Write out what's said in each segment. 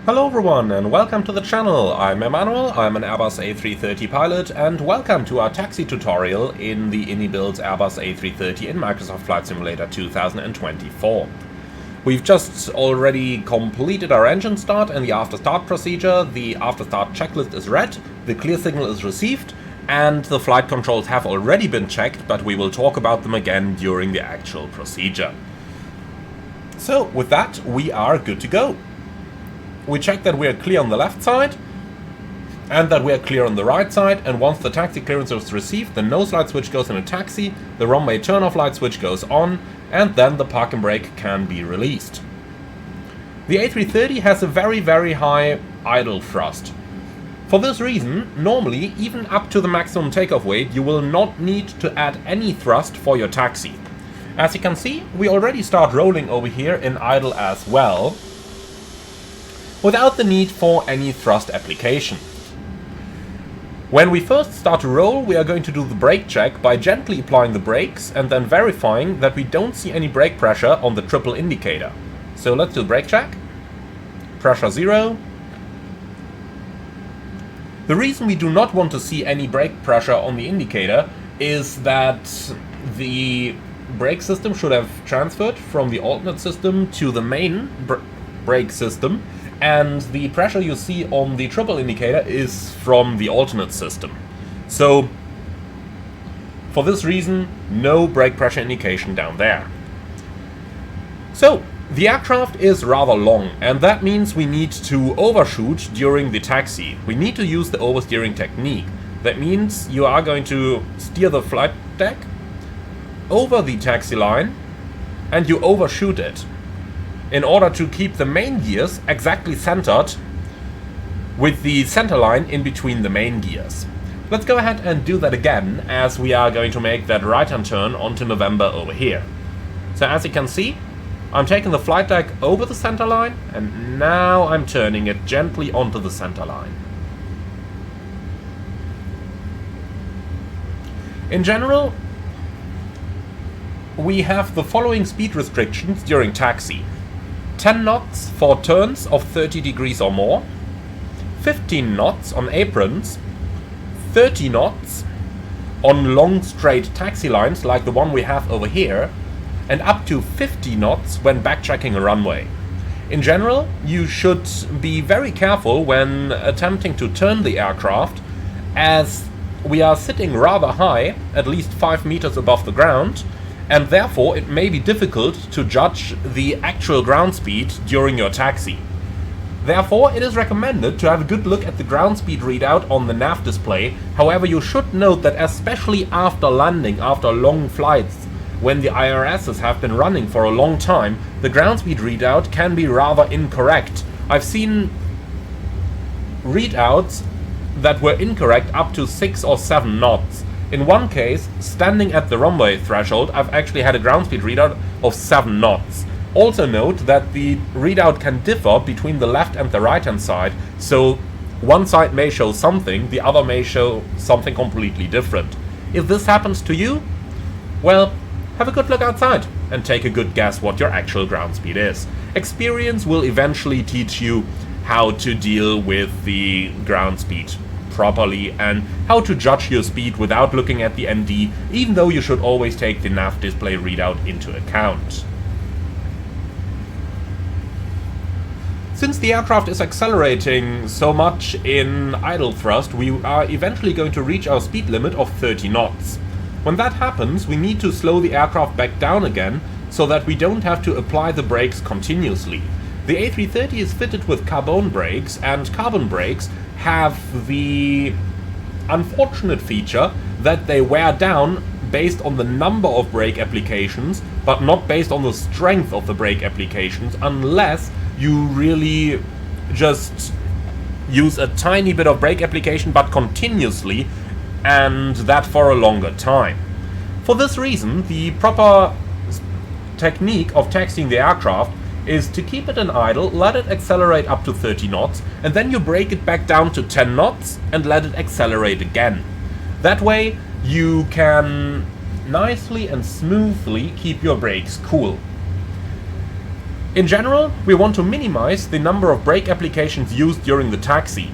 Hello everyone and welcome to the channel. I'm Emmanuel, I'm an Airbus A330 pilot, and welcome to our taxi tutorial in the iniBuilds Airbus A330 in Microsoft Flight Simulator 2024. We've just already completed our engine start and the after start procedure. The after start checklist is red, the clear signal is received, and the flight controls have already been checked, but we will talk about them again during the actual procedure. So with that, we are good to go. We check that we are clear on the left side and that we are clear on the right side, and once the taxi clearance is received, the nose light switch goes in a taxi, the runway turn-off light switch goes on, and then the park and brake can be released. The A330 has a very high idle thrust. For this reason, normally, even up to the maximum takeoff weight, you will not need to add any thrust for your taxi. As you can see, we already start rolling over here in idle as well, without the need for any thrust application. When we first start to roll, we are going to do the brake check by gently applying the brakes and then verifying that we don't see any brake pressure on the triple indicator. So let's do the brake check. Pressure 0. The reason we do not want to see any brake pressure on the indicator is that the brake system should have transferred from the alternate system to the main brake system, and the pressure you see on the triple indicator is from the alternate system. So, for this reason, no brake pressure indication down there. So, the aircraft is rather long, and that means we need to overshoot during the taxi. We need to use the oversteering technique. That means you are going to steer the flight deck over the taxi line, and you overshoot it, in order to keep the main gears exactly centered with the center line in between the main gears. Let's go ahead and do that again, as we are going to make that right-hand turn onto November over here. So as you can see, I'm taking the flight deck over the center line, and now I'm turning it gently onto the center line. In general, we have the following speed restrictions during taxi. 10 knots for turns of 30 degrees or more, 15 knots on aprons, 30 knots on long straight taxi lines like the one we have over here, and up to 50 knots when backtracking a runway. In general, you should be very careful when attempting to turn the aircraft, as we are sitting rather high, at least 5 meters above the ground, and therefore it may be difficult to judge the actual ground speed during your taxi. Therefore, it is recommended to have a good look at the ground speed readout on the nav display. However, you should note that especially after landing, after long flights, when the IRSs have been running for a long time, the ground speed readout can be rather incorrect. I've seen readouts that were incorrect up to 6 or 7 knots. In one case, standing at the runway threshold, I've actually had a ground speed readout of 7 knots. Also note that the readout can differ between the left and the right hand side, so one side may show something, the other may show something completely different. If this happens to you, well, have a good look outside and take a good guess what your actual ground speed is. Experience will eventually teach you how to deal with the ground speed properly and how to judge your speed without looking at the ND, even though you should always take the nav display readout into account. Since the aircraft is accelerating so much in idle thrust, we are eventually going to reach our speed limit of 30 knots. When that happens, we need to slow the aircraft back down again so that we don't have to apply the brakes continuously. The A330 is fitted with carbon brakes, and carbon brakes have the unfortunate feature that they wear down based on the number of brake applications, but not based on the strength of the brake applications, unless you really just use a tiny bit of brake application but continuously, and that for a longer time. For this reason, the proper technique of taxiing the aircraft is to keep it in idle, let it accelerate up to 30 knots, and then you brake it back down to 10 knots and let it accelerate again. That way you can nicely and smoothly keep your brakes cool. In general, we want to minimize the number of brake applications used during the taxi.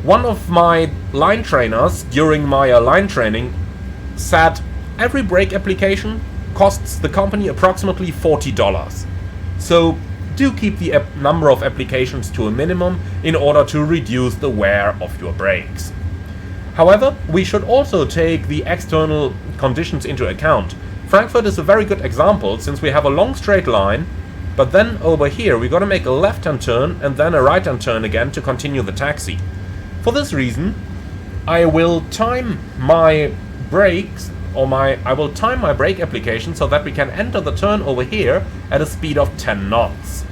One of my line trainers during my line training said every brake application costs the company approximately $40. So do keep the number of applications to a minimum in order to reduce the wear of your brakes. However, we should also take the external conditions into account. Frankfurt is a very good example, since we have a long straight line, but then over here we gotta make a left-hand turn and then a right-hand turn again to continue the taxi. For this reason, I will time my brakes, I will time my brake application so that we can enter the turn over here at a speed of 10 knots.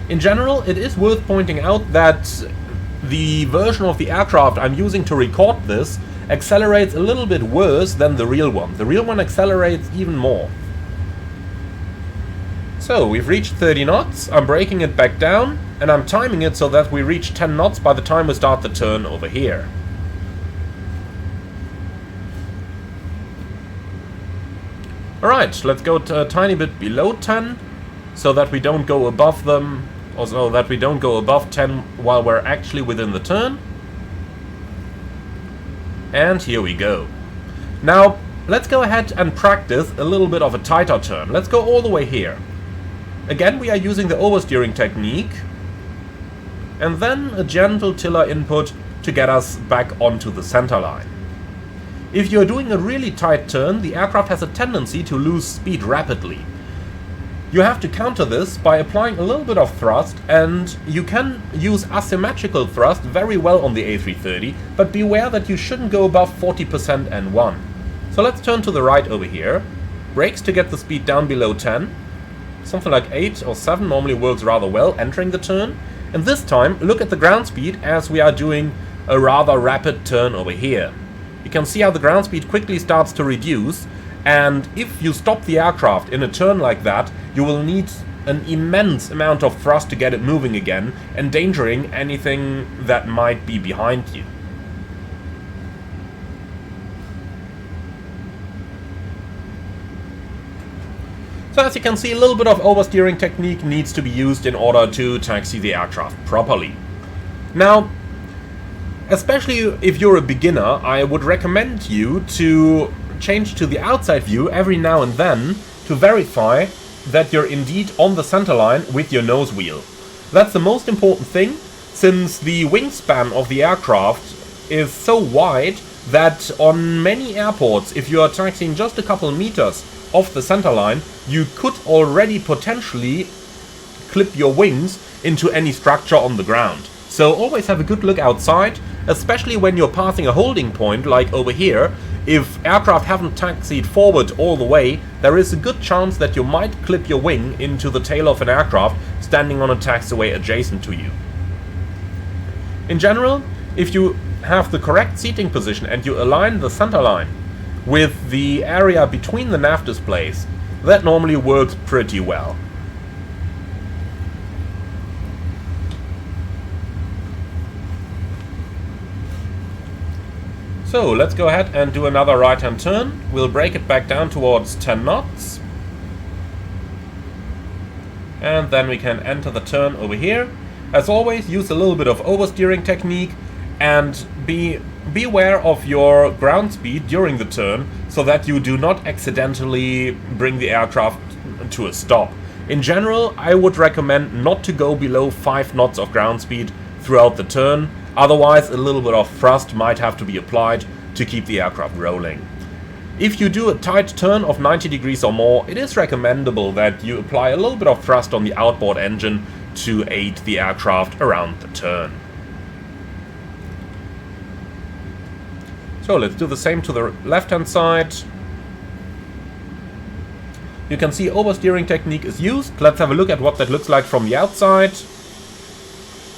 In general, it is worth pointing out that the version of the aircraft I'm using to record this accelerates a little bit worse than the real one. The real one accelerates even more. So we've reached 30 knots, I'm braking it back down, and I'm timing it so that we reach 10 knots by the time we start the turn over here. Alright, let's go a tiny bit below 10, so that we don't go above them, or so that we don't go above 10 while we're actually within the turn. And here we go. Now, let's go ahead and practice a little bit of a tighter turn. Let's go all the way here. Again, we are using the oversteering technique, and then a gentle tiller input to get us back onto the center line. If you're doing a really tight turn, the aircraft has a tendency to lose speed rapidly. You have to counter this by applying a little bit of thrust, and you can use asymmetrical thrust very well on the A330, but beware that you shouldn't go above 40% N1. So let's turn to the right over here. Brakes to get the speed down below 10. Something like 8 or 7 normally works rather well entering the turn. And this time, look at the ground speed as we are doing a rather rapid turn over here. You can see how the ground speed quickly starts to reduce, and if you stop the aircraft in a turn like that, you will need an immense amount of thrust to get it moving again, endangering anything that might be behind you. So as you can see, a little bit of oversteering technique needs to be used in order to taxi the aircraft properly. Now, especially if you're a beginner, I would recommend you to change to the outside view every now and then to verify that you're indeed on the center line with your nose wheel. That's the most important thing, since the wingspan of the aircraft is so wide that on many airports, if you are taxiing just a couple meters off the center line, you could already potentially clip your wings into any structure on the ground. So always have a good look outside, especially when you're passing a holding point like over here. If aircraft haven't taxied forward all the way, there is a good chance that you might clip your wing into the tail of an aircraft standing on a taxiway adjacent to you. In general, if you have the correct seating position and you align the center line with the area between the nav displays, that normally works pretty well. So let's go ahead and do another right-hand turn. We'll brake it back down towards 10 knots. And then we can enter the turn over here. As always, use a little bit of oversteering technique and beware of your ground speed during the turn so that you do not accidentally bring the aircraft to a stop. In general, I would recommend not to go below 5 knots of ground speed throughout the turn. Otherwise, a little bit of thrust might have to be applied to keep the aircraft rolling. If you do a tight turn of 90 degrees or more, it is recommendable that you apply a little bit of thrust on the outboard engine to aid the aircraft around the turn. So let's do the same to the left-hand side. You can see oversteering technique is used. Let's have a look at what that looks like from the outside.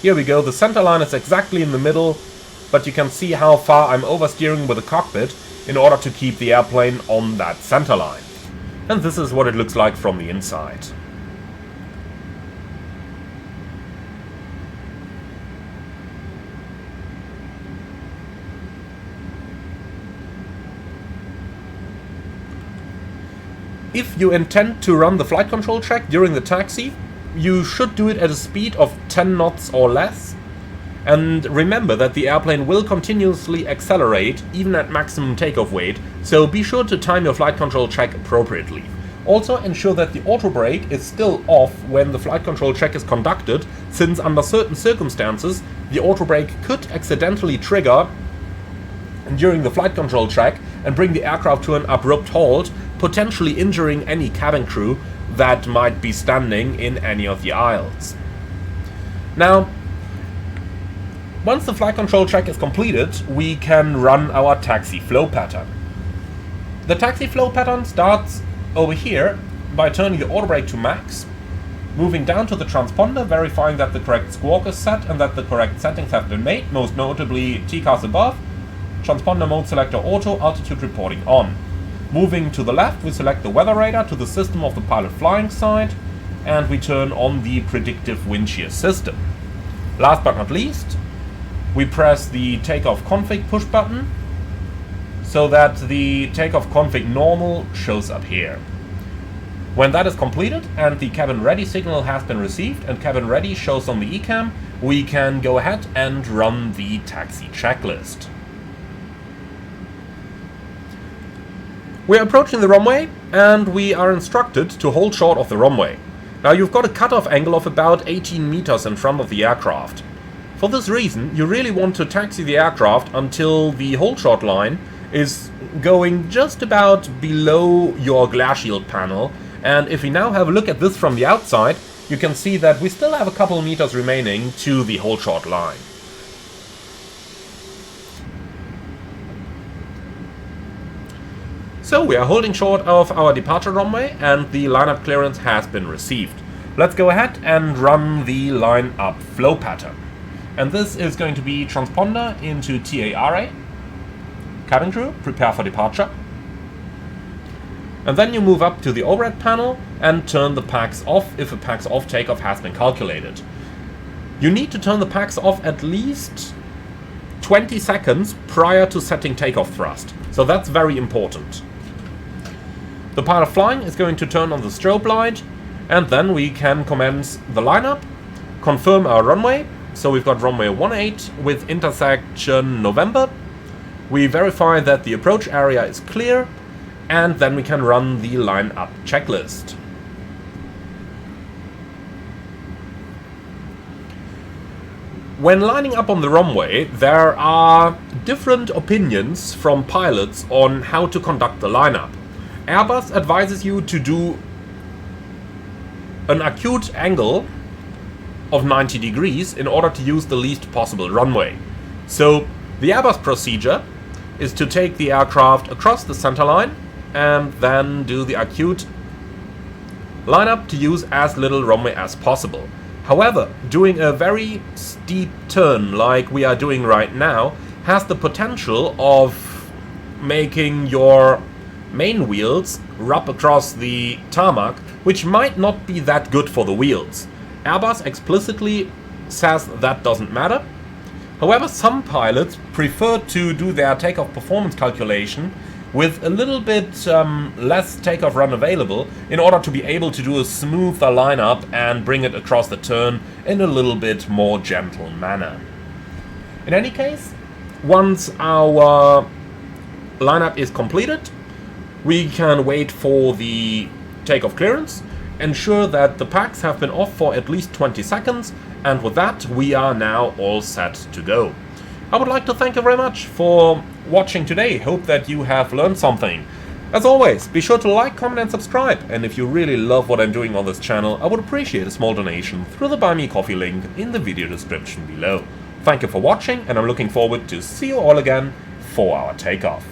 Here we go, the center line is exactly in the middle, but you can see how far I'm oversteering with the cockpit in order to keep the airplane on that center line. And this is what it looks like from the inside. if you intend to run the flight control check during the taxi, you should do it at a speed of 10 knots or less. And remember that the airplane will continuously accelerate even at maximum takeoff weight, so be sure to time your flight control check appropriately. Also ensure that the auto brake is still off when the flight control check is conducted, since under certain circumstances the auto brake could accidentally trigger during the flight control check and bring the aircraft to an abrupt halt, potentially injuring any cabin crew that might be standing in any of the aisles. Now, once the flight control check is completed, we can run our taxi flow pattern. The taxi flow pattern starts over here by turning the auto brake to max, moving down to the transponder, verifying that the correct squawk is set and that the correct settings have been made, most notably TCAS above, transponder mode selector auto, altitude reporting on. Moving to the left, we select the weather radar to the system of the pilot flying side, and we turn on the predictive wind shear system. Last but not least, we press the takeoff config push button so that the takeoff config normal shows up here. When that is completed and the cabin ready signal has been received and cabin ready shows on the ECAM, we can go ahead and run the taxi checklist. We are approaching the runway and we are instructed to hold short of the runway. Now you've got a cutoff angle of about 18 meters in front of the aircraft. For this reason, you really want to taxi the aircraft until the hold short line is going just about below your glare shield panel, and if we now have a look at this from the outside, you can see that we still have a couple of meters remaining to the hold short line. So we are holding short of our departure runway and the lineup clearance has been received. Let's go ahead and run the line-up flow pattern. And this is going to be transponder into TARA, cabin crew, prepare for departure. And then you move up to the overhead panel and turn the packs off if a packs off takeoff has been calculated. You need to turn the packs off at least 20 seconds prior to setting takeoff thrust. So that's very important. The pilot flying is going to turn on the strobe light, and then we can commence the lineup, confirm our runway. So we've got runway 18 with intersection November. We verify that the approach area is clear, and then we can run the line-up checklist. When lining up on the runway, there are different opinions from pilots on how to conduct the lineup. Airbus advises you to do an acute angle of 90 degrees in order to use the least possible runway. So the Airbus procedure is to take the aircraft across the center line and then do the acute lineup to use as little runway as possible. However, doing a very steep turn like we are doing right now has the potential of making your main wheels rub across the tarmac, which might not be that good for the wheels. Airbus explicitly says that doesn't matter. However, some pilots prefer to do their takeoff performance calculation with a little bit less takeoff run available in order to be able to do a smoother lineup and bring it across the turn in a little bit more gentle manner. In any case, once our lineup is completed, we can wait for the takeoff clearance, ensure that the packs have been off for at least 20 seconds, and with that we are now all set to go. I would like to thank you very much for watching today. Hope that you have learned something. As always, be sure to like, comment and subscribe, and if you really love what I'm doing on this channel, I would appreciate a small donation through the Buy Me Coffee link in the video description below. Thank you for watching, and I'm looking forward to see you all again for our takeoff.